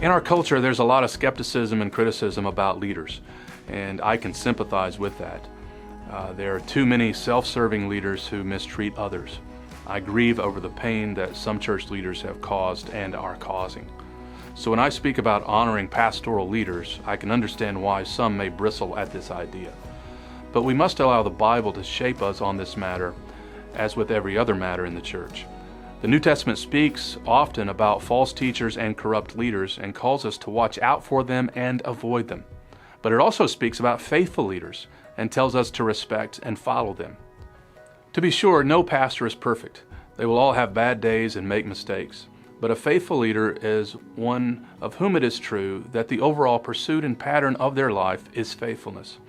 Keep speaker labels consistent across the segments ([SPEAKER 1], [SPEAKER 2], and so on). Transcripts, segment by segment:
[SPEAKER 1] In our culture, there's a lot of skepticism and criticism about leaders, and I can sympathize with that. There are too many self-serving leaders who mistreat others. I grieve over the pain that some church leaders have caused and are causing. So when I speak about honoring pastoral leaders, I can understand why some may bristle at this idea. But we must allow the Bible to shape us on this matter, as with every other matter in the church. The New Testament speaks often about false teachers and corrupt leaders and calls us to watch out for them and avoid them. But it also speaks about faithful leaders and tells us to respect and follow them. To be sure, no pastor is perfect. They will all have bad days and make mistakes. But a faithful leader is one of whom it is true that the overall pursuit and pattern of their life is faithfulness.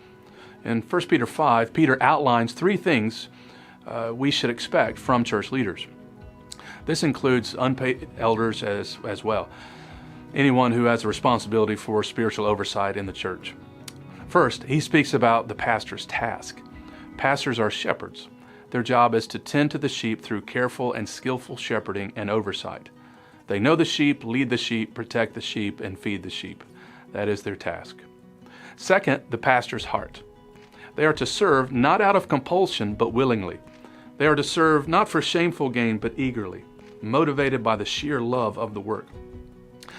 [SPEAKER 1] In 1 Peter 5, Peter outlines three things we should expect from church leaders. This includes unpaid elders as well, anyone who has a responsibility for spiritual oversight in the church. First, he speaks about the pastor's task. Pastors are shepherds. Their job is to tend to the sheep through careful and skillful shepherding and oversight. They know the sheep, lead the sheep, protect the sheep, and feed the sheep. That is their task. Second, the pastor's heart. They are to serve not out of compulsion, but willingly. They are to serve not for shameful gain, but eagerly, motivated by the sheer love of the work.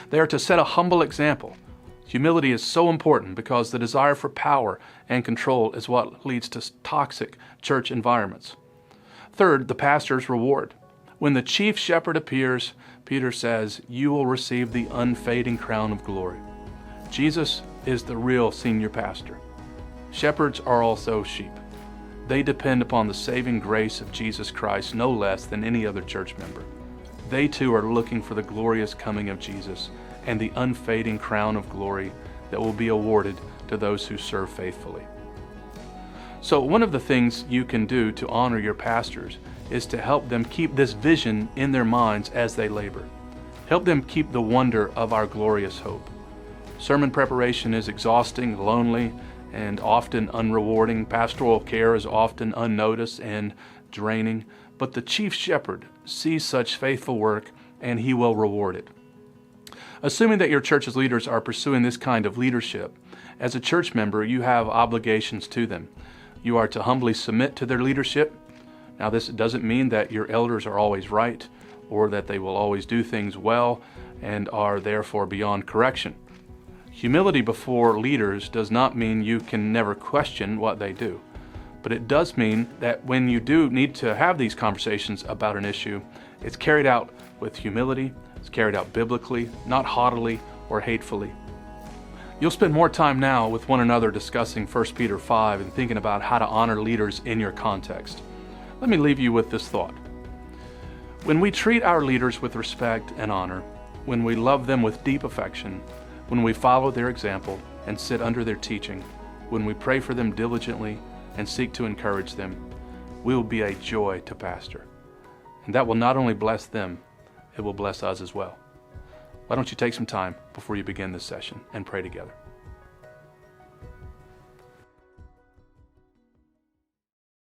[SPEAKER 1] They are to set a humble example. Humility is so important because the desire for power and control is what leads to toxic church environments. Third, the pastor's reward. When the chief shepherd appears, Peter says, "You will receive the unfading crown of glory." Jesus is the real senior pastor. Shepherds are also sheep. They depend upon the saving grace of Jesus Christ no less than any other church member. They too are looking for the glorious coming of Jesus and the unfading crown of glory that will be awarded to those who serve faithfully. So one of the things you can do to honor your pastors is to help them keep this vision in their minds as they labor. Help them keep the wonder of our glorious hope. Sermon preparation is exhausting, lonely, and often unrewarding. Pastoral care is often unnoticed and draining, but the chief shepherd sees such faithful work and he will reward it. Assuming that your church's leaders are pursuing this kind of leadership, as a church member, you have obligations to them. You are to humbly submit to their leadership. Now, this doesn't mean that your elders are always right or that they will always do things well and are therefore beyond correction. Humility before leaders does not mean you can never question what they do. But it does mean that when you do need to have these conversations about an issue, it's carried out with humility, it's carried out biblically, not haughtily or hatefully. You'll spend more time now with one another discussing 1 Peter 5 and thinking about how to honor leaders in your context. Let me leave you with this thought. When we treat our leaders with respect and honor, when we love them with deep affection, when we follow their example and sit under their teaching, when we pray for them diligently and seek to encourage them, we will be a joy to pastor. And that will not only bless them, it will bless us as well. Why don't you take some time before you begin this session and pray together?